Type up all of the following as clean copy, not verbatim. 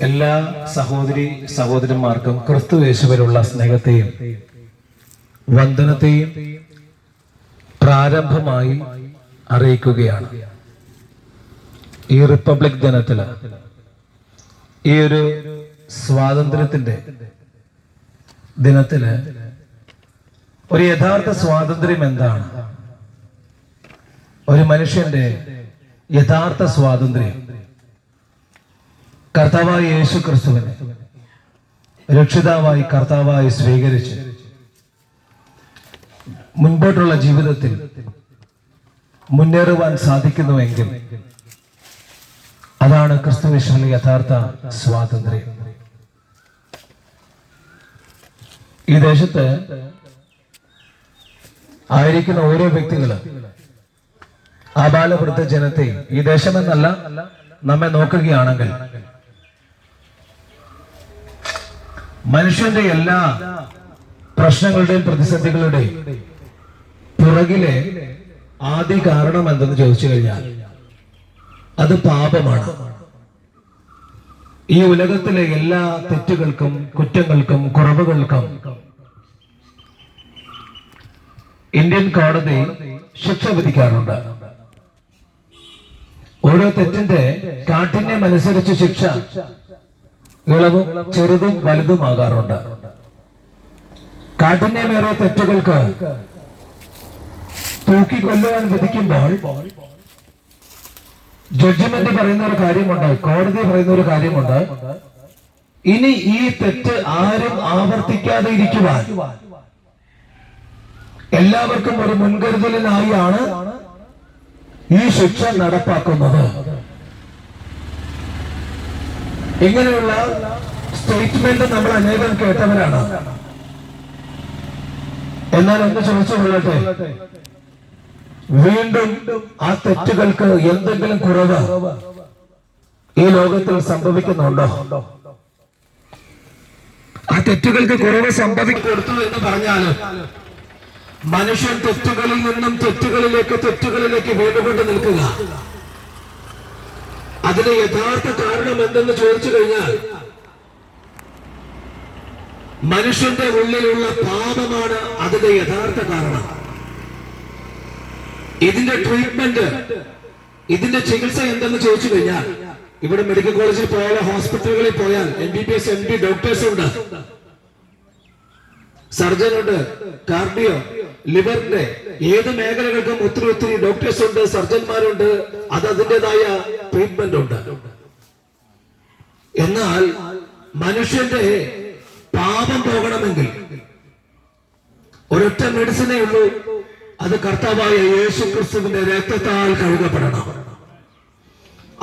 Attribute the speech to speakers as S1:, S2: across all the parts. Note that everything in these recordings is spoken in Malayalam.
S1: എല്ലാ സഹോദരന്മാർക്കും ക്രിസ്തു യേശുവിലുള്ള സ്നേഹത്തെയും വന്ദനത്തെയും പ്രാരംഭമായി അറിയിക്കുകയാണ്. ഈ റിപ്പബ്ലിക് ദിനത്തില്, ഈ ഒരു സ്വാതന്ത്ര്യത്തിന്റെ ദിനത്തില് ഒരു യഥാർത്ഥ സ്വാതന്ത്ര്യം എന്താണ്? ഒരു മനുഷ്യന്റെ യഥാർത്ഥ സ്വാതന്ത്ര്യം കർത്താവായ യേശു ക്രിസ്തുവിനെ രക്ഷിതാവായി കർത്താവായി സ്വീകരിച്ച് മുൻപോട്ടുള്ള ജീവിതത്തിൽ മുന്നേറുവാൻ സാധിക്കുന്നുവെങ്കിൽ അതാണ് ക്രിസ്തുവിന്റെ യഥാർത്ഥ സ്വാതന്ത്ര്യം. ഈ ദേശത്ത് ആയിരിക്കുന്ന ഓരോ വ്യക്തികളും ആബാലവൃദ്ധ ജനത്തെ ഈ ദേശമെന്നല്ല നമ്മെ നോക്കുകയാണെങ്കിൽ മനുഷ്യന്റെ എല്ലാ പ്രശ്നങ്ങളുടെയും പ്രതിസന്ധികളുടെയും പുറകിലെ ആദ്യ കാരണം എന്തെന്ന് ചോദിച്ചു കഴിഞ്ഞാൽ അത് പാപമാണ്. ഈ ഉലകത്തിലെ എല്ലാ തെറ്റുകൾക്കും കുറ്റങ്ങൾക്കും കുറവുകൾക്കും ഇന്ത്യൻ കോടതി ശിക്ഷ വിധിക്കാറുണ്ട്. ഓരോ തെറ്റിന്റെ കാഠിന്യം അനുസരിച്ച് ശിക്ഷ ഇളവും ചെറുതും വലുതുമാകാറുണ്ട്. കാഠിന്യമേറെ തെറ്റുകൾക്ക് തൂക്കിക്കൊല്ലുവാൻ വിധിക്കുമ്പോൾ ജഡ്ജ്മെന്റ് പറയുന്ന ഒരു കാര്യമുണ്ട്, കോടതി പറയുന്ന ഒരു കാര്യമുണ്ട്. ഇനി ഈ തെറ്റ് ആരും ആവർത്തിക്കാതെ ഇരിക്കുവാൻ എല്ലാവർക്കും ഒരു മുൻകരുതലിനായാണ് ഈ ശിക്ഷ നടപ്പാക്കുന്നത്. ഇങ്ങനെയുള്ള സ്റ്റേറ്റ്മെന്റ് നമ്മൾ അനേകം കേട്ടവരാണ്. എന്നാൽ ഒന്ന് ചോദിച്ചു കൊള്ളട്ടെ, വീണ്ടും ആ തെറ്റുകൾക്ക് എന്തെങ്കിലും കുറവ് ഈ ലോകത്തിൽ സംഭവിക്കുന്നുണ്ടോ? ആ തെറ്റുകൾക്ക് കുറവ് സംഭവിക്കൊടുത്തു എന്ന് പറഞ്ഞാല് മനുഷ്യൻ തെറ്റുകളിൽ നിന്നും തെറ്റുകളിലേക്ക് വീണ്ടുകൊണ്ട് നിൽക്കുക. അതിന് യഥാർത്ഥ കാരണം എന്തെന്ന് ചോദിച്ചു കഴിഞ്ഞാൽ മനുഷ്യന്റെ ഉള്ളിലുള്ള പാപമാണ് അതിന്റെ യഥാർത്ഥ കാരണം. ഇതിന്റെ ട്രീറ്റ്മെന്റ്, ഇതിന്റെ ചികിത്സ എന്തെന്ന് ചോദിച്ചു കഴിഞ്ഞാൽ ഇവിടെ മെഡിക്കൽ കോളേജിൽ പോയാൽ, ഹോസ്പിറ്റലുകളിൽ പോയാൽ MBBS MD ഡോക്ടേഴ്സ് ഉണ്ട്, സർജൻ ഉണ്ട്, കാർഡിയോ, ലിവറിന്റെ ഏത് മേഖലകൾക്കും ഒത്തിരി ഡോക്ടേഴ്സ് ഉണ്ട്, സർജന്മാരുണ്ട്. അത് അതിൻ്റെതായ ട്രീറ്റ്മെന്റ് ഉണ്ട്. എന്നാൽ മനുഷ്യന്റെ പാപം പോകണമെങ്കിൽ ഒരൊറ്റ മെഡിസിനേ ഉള്ളൂ, അത് കർത്താവായ യേശു ക്രിസ്തുവിന്റെ രക്തത്താൽ കഴുകപ്പെടണം.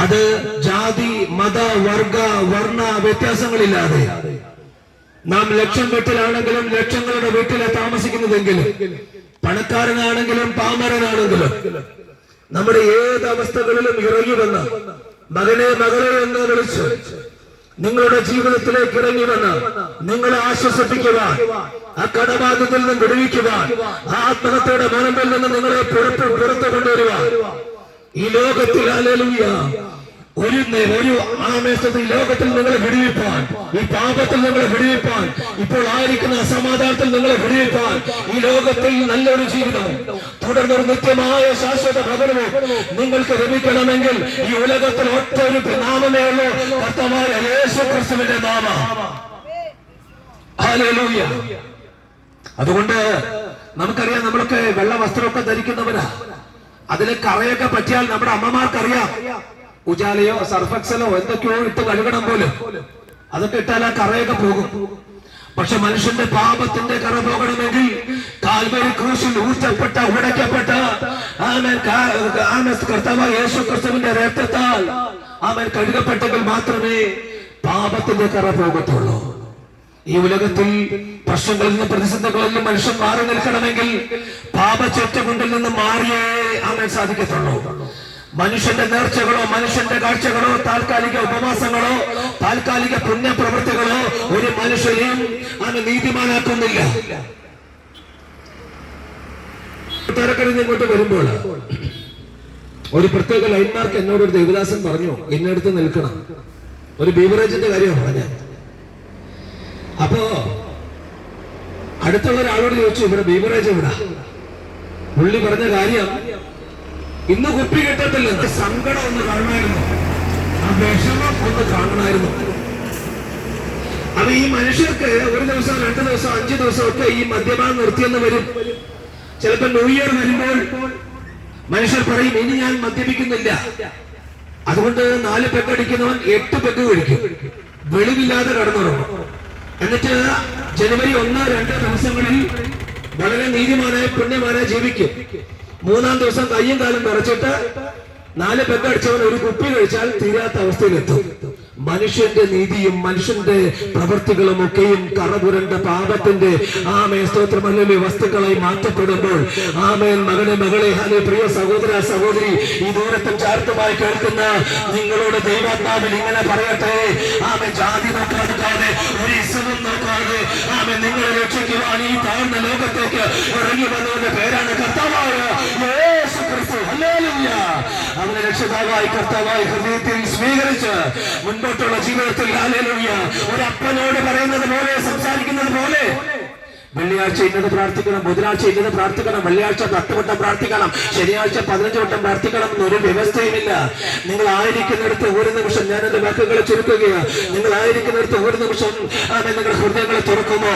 S1: അത് ജാതി മത വർഗ വർണ്ണ വ്യത്യാസങ്ങളില്ലാതെ നാം ലക്ഷം വീട്ടിലാണെങ്കിലും ലക്ഷങ്ങളുടെ വീട്ടിലെ താമസിക്കുന്നതെങ്കിലും പണക്കാരനാണെങ്കിലും പാമരനാണെങ്കിലും നമ്മുടെ ഏത് അവസ്ഥകളിലും ഇറങ്ങി വന്ന് മകനെ മകളെ എന്ന് വിളിച്ച് നിങ്ങളുടെ ജീവിതത്തിലേക്ക് ഇറങ്ങി വന്ന് നിങ്ങളെ ആശ്വസിപ്പിക്കുവാൻ, ആ കടബാധ്യതയിൽ നിന്ന് വിടുവിക്കുവാൻ, ആ ആത്മഹത്യയുടെ മനമ്പിൽ നിന്ന് നിങ്ങളെ പുറത്തു കൊണ്ടുവരുവാൻ ഈ ലോകത്തിൽ ഹല്ലേലൂയ ഒരു ആമേശത്തിൽ ലോകത്തിൽ നിങ്ങളെ വിടുവിപ്പാൻ, ഈ പാപത്തിൽ നിങ്ങളെ വിടുവിപ്പാൻ, ഇപ്പോൾ ആയിരിക്കുന്ന അസമാധാനത്തിൽ നിങ്ങളെ വിടുവിപ്പാൻ, ഈ ലോകത്തിൽ നല്ലൊരു ജീവിതം തുടർന്നൊരു നിത്യമായ ശാശ്വത ഭവനമോ നിങ്ങൾക്ക് ലഭിക്കണമെങ്കിൽ ഈ ഉലകത്തിൽ ഒറ്റ ഒരു നാമമേ ഉള്ളൂ, കർത്താവായ യേശു ക്രിസ്തുവിന്റെ നാമം. ഹല്ലേലൂയ. അതുകൊണ്ട് നമുക്കറിയാം, നമ്മളൊക്കെ വെള്ള വസ്ത്രമൊക്കെ ധരിക്കുന്നവരാ. അതിലെ കറയൊക്കെ പറ്റിയാൽ നമ്മുടെ അമ്മമാർക്കറിയാം, ഉജാലയോ സർഫക്സലോ എന്തൊക്കെയോ ഇട്ട് കഴുകണം പോലും. അതൊക്കെ ഇട്ടാൽ ആ കറയൊക്കെ പോകും. പക്ഷെ മനുഷ്യന്റെ പാപത്തിന്റെ കറ പോകണമെങ്കിൽ കാൽവരി ക്രൂശിൽ ഊറ്റപ്പെട്ട ഉടയ്ക്കപ്പെട്ട കർത്താവായ യേശു ക്രിസ്തുവിന്റെ രക്തത്താൽ ആമേൻ കഴുകപ്പെട്ടെങ്കിൽ മാത്രമേ പാപത്തിന്റെ കറ പോകത്തുള്ളൂ. ഈ ഉലകത്തിൽ പ്രശ്നങ്ങളിൽ നിന്നും പ്രതിസന്ധികളിൽ നിന്നും മനുഷ്യൻ മാറി നിൽക്കണമെങ്കിൽ പാപച്ചെറ്റകുണ്ടിൽ നിന്ന് മാറിയേ ആമേൻ സാധിക്കത്തുള്ളൂ. മനുഷ്യന്റെ നേർച്ചകളോ മനുഷ്യന്റെ കാഴ്ചകളോ താൽക്കാലിക ഉപവാസങ്ങളോ താൽക്കാലിക പുണ്യപ്രവൃത്തികളോ ഒരു മനുഷ്യനെയും അവന് നീതിമാനാക്കുന്നില്ല. തിരക്കറിഞ്ഞ് ഇങ്ങോട്ട് വരുമ്പോൾ ഒരു പ്രത്യേക ലൈൻമാർക്ക് എന്നോടൊരു ദേവദാസൻ പറഞ്ഞു, എന്നെടുത്ത് നിൽക്കണം. ഒരു ബീവറേജിന്റെ കാര്യമാണ് പറഞ്ഞത്. അപ്പോ അടുത്തുള്ള ഒരാളോട് ചോദിച്ചു, ഇവിടെ ബീവറേജ് എവിടാ? പുള്ളി പറഞ്ഞ കാര്യം, ഇന്ന് കുപ്പി കിട്ടത്തില്ല. സങ്കടം ഒന്ന് കാണണമായിരുന്നു, ആ വിഷമം ഒന്ന് കാണണമായിരുന്നു. അപ്പൊ ഈ മനുഷ്യർക്ക് ഒരു ദിവസം 2 ദിവസം 5 ദിവസം ഒക്കെ ഈ മദ്യപാനം നിർത്തിയെന്ന് വരും. ചിലപ്പോ ന്യൂ ഇയർ വരുമ്പോൾ മനുഷ്യർ പറയും, ഇനി ഞാൻ മദ്യപിക്കുന്നില്ല. അതുകൊണ്ട് 4 പെഗ് അടിക്കുന്നവൻ 8 പെഗ് കഴിക്കും, വെളിവില്ലാതെ കടന്നുറങ്ങും. എന്നിട്ട് ജനുവരി 1-2 ദിവസങ്ങളിൽ വളരെ നീതിമാനായ പുണ്യമാനായി ജീവിക്കും. 3-ാം ദിവസം കയ്യും കാലും വിറച്ചിട്ട് 4 പെഗ് അടിച്ചവൻ ഒരു കുപ്പി കഴിച്ചാൽ തീരാത്ത അവസ്ഥയിലെത്തും. മനുഷ്യന്റെ നീതിയും മനുഷ്യന്റെ പ്രവൃത്തികളും ഒക്കെയും കറപുരണ്ട പാപത്തിന്റെ സ്തോത്രമല്ലേ വസ്തുക്കളായി മാറ്റപ്പെടുമ്പോൾ മകനെ മകളെ പ്രിയ സഹോദര സഹോദരി, ഈ ദൂരത്തും ചാർത്തുമായി കേൾക്കുന്ന നിങ്ങളോട് ദൈവാത്മാവിൽ ഇങ്ങനെ പറയട്ടെ, ജാതി നോക്കാതെ ഒരു ഇസവും നോക്കാതെ നിങ്ങളെ രക്ഷിക്കുവാൻ ഈ താഴ്ന്ന ലോകത്തേക്ക് ഇറങ്ങി വന്നവന്റെ പേരാണ് കർത്താവായ യേശു ക്രിസ്തു. ഹല്ലേലൂയ. അവനെ രക്ഷിതാവായി കർത്താവായി ഹൃദയത്തിൽ സ്വീകരിച്ച് മുൻപോട്ടുള്ള ജീവിതത്തിൽ ഹല്ലേലൂയ ഒരു അപ്പനോട് പറയുന്നത് പോലെ, സംസാരിക്കുന്നത് പോലെ, വെള്ളിയാഴ്ച ഇന്നത് പ്രാർത്ഥിക്കണം, ബുധനാഴ്ച ഇന്നത് പ്രാർത്ഥിക്കണം, വെള്ളിയാഴ്ച 10 വട്ടം പ്രാർത്ഥിക്കണം, ശനിയാഴ്ച 15 വട്ടം പ്രാർത്ഥിക്കണം എന്നൊരു വ്യവസ്ഥയുമില്ല. നിങ്ങൾ ആയിരിക്കുന്നിടത്ത് ഒരു നിമിഷം, ഞാൻ എന്റെ വാക്കുകളെ ചുരുക്കുകയാണ്, നിങ്ങൾ ആയിരിക്കുന്നിടത്ത് ഒരു നിമിഷം നിങ്ങളുടെ ഹൃദയങ്ങളെ തുറക്കുമോ?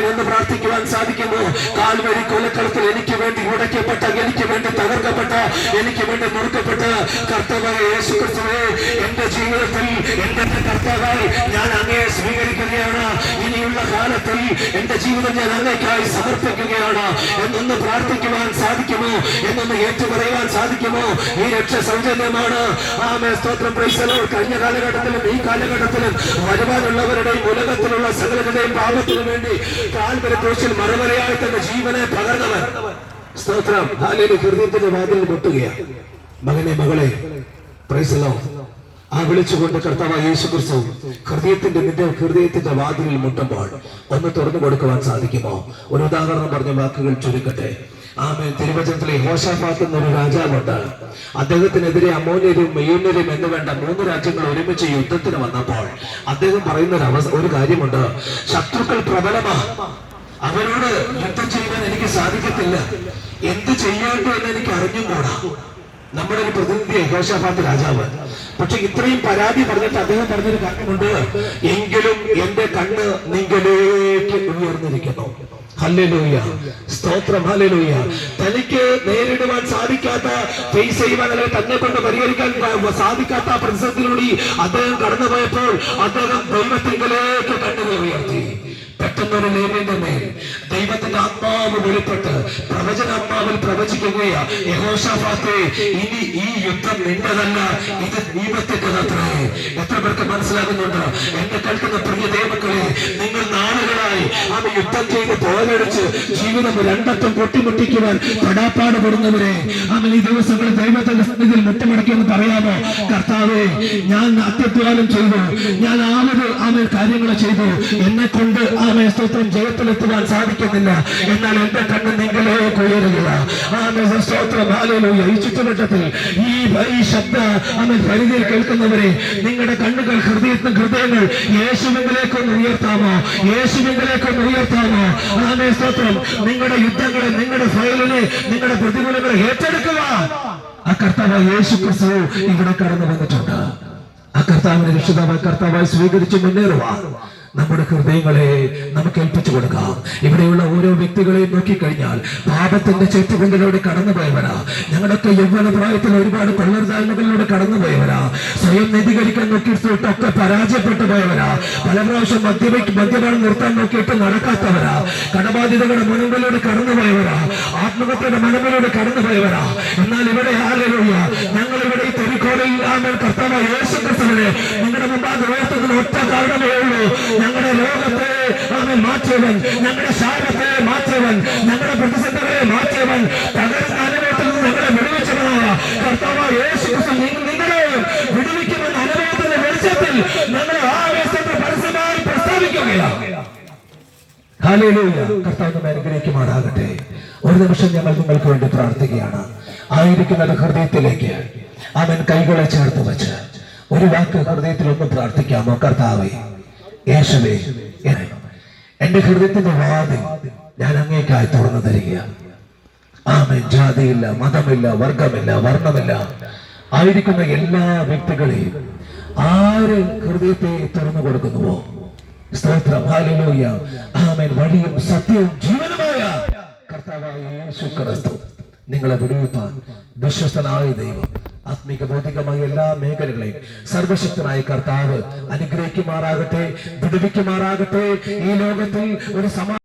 S1: ഒന്ന് പ്രാർത്ഥിക്കുവാൻ സാധിക്കുമോ? കാൽവരി കൊലക്കളത്തിൽ എനിക്ക് വേണ്ടി ഉടയ്ക്കപ്പെട്ട, എനിക്ക് വേണ്ടി തകർക്കപ്പെട്ട, എനിക്ക് വേണ്ടി മുറുക്കപ്പെട്ട കർത്താവായ യേശു ക്രിസ്തുവേ, എന്റെ ജീവിതത്തിൽ എന്റെ കർത്താവായി ഞാൻ അങ്ങയെ സ്വീകരിക്കുകയാണ്. ഇനിയുള്ള കാലത്തിൽ എന്റെ ജീവിതം ഞാൻ അങ്ങേക്കായി സമർപ്പിക്കുകയാണ് എന്നൊന്ന് പ്രാർത്ഥിക്കുവാൻ സാധിക്കുമോ? എന്നൊന്ന് ഏറ്റുപറയുവാൻ സാധിക്കുമോ? ഈ രക്ഷ സൗജന്യമാണ്. സ്തോത്രം. Praise the Lord. കഴിഞ്ഞ കാലഘട്ടത്തിലും ഈ കാലഘട്ടത്തിലും വരുവാനുള്ളവരുടെയും ഉലകത്തിലുള്ള സകലരുടെയും പാപത്തിനു വേണ്ടി കാൽവരി ക്രൂശിൽ മറുമലയായി തന്റെ ജീവനെ പകർന്നവൻ. സ്തോത്രം. ഹല്ലേലൂയ. ഹൃദയത്തിന്റെ വാതിൽ മുട്ടുകയാണ്. മകനെ മകളെ, പ്രൈസ് ദി ലോർഡ്, വിളിച്ചുകൊണ്ട് കർത്താവായ യേശു ക്രിസ്തു നിന്റെ ഹൃദയത്തിന്റെ വാതിലിൽ മുട്ടുമ്പോൾ ഒന്ന് തുറന്നു കൊടുക്കുവാൻ സാധിക്കുമോ? ഒരു ഉദാഹരണം പറഞ്ഞ വാക്കുകൾ ചുരുക്കട്ടെ. തിരുവചനത്തിലെ യഹോശാഫാത്ത് എന്നൊരു രാജാവുണ്ട്. അദ്ദേഹത്തിനെതിരെ അമ്മോന്യരും മെയ്യോന്യരും എന്ന് വേണ്ട 3 രാജ്യങ്ങൾ ഒരുമിച്ച് യുദ്ധത്തിന് വന്നപ്പോൾ അദ്ദേഹം പറയുന്ന ഒരു കാര്യമുണ്ട്. ശത്രുക്കൾ പ്രബലമാ, അവരോട് യുദ്ധം ചെയ്യാൻ എനിക്ക് സാധിക്കത്തില്ല, എന്ത് ചെയ്യേണ്ടു എന്ന് എനിക്ക് അറിഞ്ഞുകൂടാ. നമ്മുടെ ഒരു പ്രതിനിധി യഹോശാഫാത്ത് രാജാവ്. പക്ഷെ ഇത്രയും പരാതി പറഞ്ഞിട്ട് അദ്ദേഹം പറഞ്ഞൊരു കാര്യമുണ്ട്, എങ്കിലും എന്റെ കണ്ണ് നിങ്ങളിലേക്ക് ഉയർന്നിരിക്കുന്നു. ഹല്ലേലൂയ. സ്തോത്രം. ഹല്ലേലൂയ. തനിക്ക് നേരിടുവാൻ സാധിക്കാത്ത, ഫേസ് ചെയ്യുവാൻ അല്ലെങ്കിൽ തന്നെ കൊണ്ട് പരിഹരിക്കാൻ സാധിക്കാത്ത പ്രതിസന്ധിയിലൂടെ അദ്ദേഹം കടന്നുപോയപ്പോൾ അദ്ദേഹം ദൈവത്തിലേക്ക് കണ്ണുകൾ ഉയർത്തി. പെട്ടെന്നൊരു ലേവ്യന്റെ മേൽ ദൈവത്തിന്റെ ആത്മാവ് വെളിപ്പെട്ട് പ്രവചനാത്മാവിൽ പ്രവചിക്കുകയാ, യഹോശാഫാത്തേ, ഇനി ഈ യുദ്ധം നിന്റെതല്ല, ഇത് ദൈവത്തിൻ്റെതത്രേ. എത്ര പേർക്ക് മനസ്സിലാകുന്നുണ്ട്? എന്നെ കേൾക്കുന്ന പ്രിയ ദൈവങ്ങളെ, നിങ്ങൾ നാളുകളായി യുദ്ധം ചെയ്ത് പോരടിച്ച് ജീവിതം 2 അറ്റം പൊട്ടിമുട്ടിക്കുവാൻ പടാപ്പാട് പെടുന്നവരെ ഈ ദിവസങ്ങളിൽ ദൈവത്തിന്റെ സന്നിധിയിൽ മുട്ടുമടക്കിയെന്ന് പറയാമോ? കർത്താവേ, ഞാൻ അത്യത്വാനം ചെയ്തു, ഞാൻ കാര്യങ്ങൾ ചെയ്തു, എന്നെ കൊണ്ട് സ്തോത്രം ജയത്തിലെത്തുവാൻ സാധിക്കുന്നില്ല, എന്നാൽ എന്റെ കണ്ണ് നിങ്ങളിലേക്ക് ഉയരുക. സ്തോത്രം. ഹല്ലേലൂയ. ഈ ചുറ്റുവട്ടത്തിൽ ഈ ശബ്ദ പരിധിയിൽ കേൾക്കുന്നവരെ, നിങ്ങളുടെ കണ്ണുകൾ, ഹൃദയങ്ങൾ യേശുവിലേക്കൊന്ന് ഉയർത്താമോ? യേശുവിലേക്കൊന്ന് ഉയർത്താമോ? സ്തോത്രം. നിങ്ങളുടെ യുദ്ധങ്ങളെ, നിങ്ങളുടെ ഫയലിനെ, നിങ്ങളുടെ പ്രതികൂലങ്ങളെ ഏറ്റെടുക്കുക. ആ കർത്താവായ യേശു ക്രിസ്തു ഇവിടെ കടന്നു വന്നിട്ടുണ്ട്. ആ കർത്താവിനെ രക്ഷിതാവായി കർത്താവായി സ്വീകരിച്ച് മുന്നേറുക. നമ്മുടെ ഹൃദയങ്ങളെ നമുക്ക് ഏൽപ്പിച്ചു കൊടുക്കാം. ഇവിടെയുള്ള ഓരോ വ്യക്തികളെയും നോക്കിക്കഴിഞ്ഞാൽ പാപത്തിന്റെ ചെറ്റുകൊണ്ടിലൂടെ കടന്നുപോയവരാ. ഞങ്ങളൊക്കെ യൗവന പ്രായത്തിൽ ഒരുപാട് കൊള്ളരുതായ്മകളിലൂടെ കടന്നുപോയവരാ. സ്വയം നീതീകരിക്കാൻ നോക്കിയിട്ടൊക്കെ പരാജയപ്പെട്ടു പോയവരാ. പല പ്രാവശ്യം മദ്യപാനം നിർത്താൻ നോക്കിയിട്ട് നടക്കാത്തവരാ. കടബാധ്യതകളുടെ മുൻപിലൂടെ കടന്നുപോയവരാ. ആത്മഹത്യയുടെ മുൻപിലൂടെ കടന്നുപോയവരാ. എന്നാൽ ഇവിടെ ഹല്ലേലൂയ, ഞങ്ങൾ ഇവിടെ ഈ തെരുക്കോലയിൽ കർത്താവായ യേശു ക്രിസ്തുവിനെ നിങ്ങളുടെ മുമ്പാകെ ഉയർത്തുന്ന ഒറ്റ കാരണമേ ഉള്ളൂ. ഞങ്ങളുടെ ലോകത്തെ മാറ്റിയവൻ, ഞങ്ങളുടെ ശാപത്തെ മാറ്റിയവൻ, ഞങ്ങളുടെ പ്രതിസന്ധികളെ മാറ്റിയവൻ, തകർന്ന അനുഭവത്തിൽ നിന്ന് ഞങ്ങളെ വിടുവിച്ചവനായ കർത്താവായ യേശു ക്രിസ്തു നിങ്ങളെയും വിടുവിക്കുമെന്ന അനുഭവത്തിന്റെ വെളിച്ചത്തിൽ ഞങ്ങളെ ആവേശത്തെ പരസ്യമായി പ്രസ്താവിക്കുകയാണ്. ഹല്ലേലൂയ. കർത്താവ് നമ്മെ അനുഗ്രഹിക്കുമാറാകട്ടെ. ഒരു നിമിഷം ഞങ്ങൾ നിങ്ങൾക്ക് വേണ്ടി പ്രാർത്ഥിക്കുകയാണ്. ആയിരിക്കുന്നത് ഹൃദയത്തിലേക്ക് കൈകളെ ചേർത്ത് വെച്ച് ഒരു വാക്ക് ഹൃദയത്തിൽ ഒന്ന് പ്രാർത്ഥിക്കാമോ? കർത്താവേ, യേശുവേ, എന്റെ ഹൃദയത്തിന്റെ വാതിൽ ഞാൻ അങ്ങേക്കായി തുറന്നു തരികയാണ്. ആമേൻ. ജാതിയില്ല, മതമില്ല, വർഗമില്ല, വർണ്ണമില്ല ആയിരിക്കുന്ന എല്ലാ വ്യക്തികളെയും ആര് ഹൃദയത്തെ തുറന്നു കൊടുക്കുന്നുവോ, സ്തോത്രം, ഹല്ലേലൂയ, ആമേൻ, വഴിയും സത്യവും ജീവനുമായ കർത്താവായ യേശു ക്രിസ്തു നിങ്ങളെ വിടുവിപ്പാൻ വിശ്വസ്തനായ ദൈവം ആത്മീക ഭൗതികമായ എല്ലാ മേഖലകളെയും സർവശക്തനായ കർത്താവ് അനുഗ്രഹിക്കുമാറാകട്ടെ, വിടുവിക്കുമാറാകട്ടെ. ഈ ലോകത്തിൽ ഒരു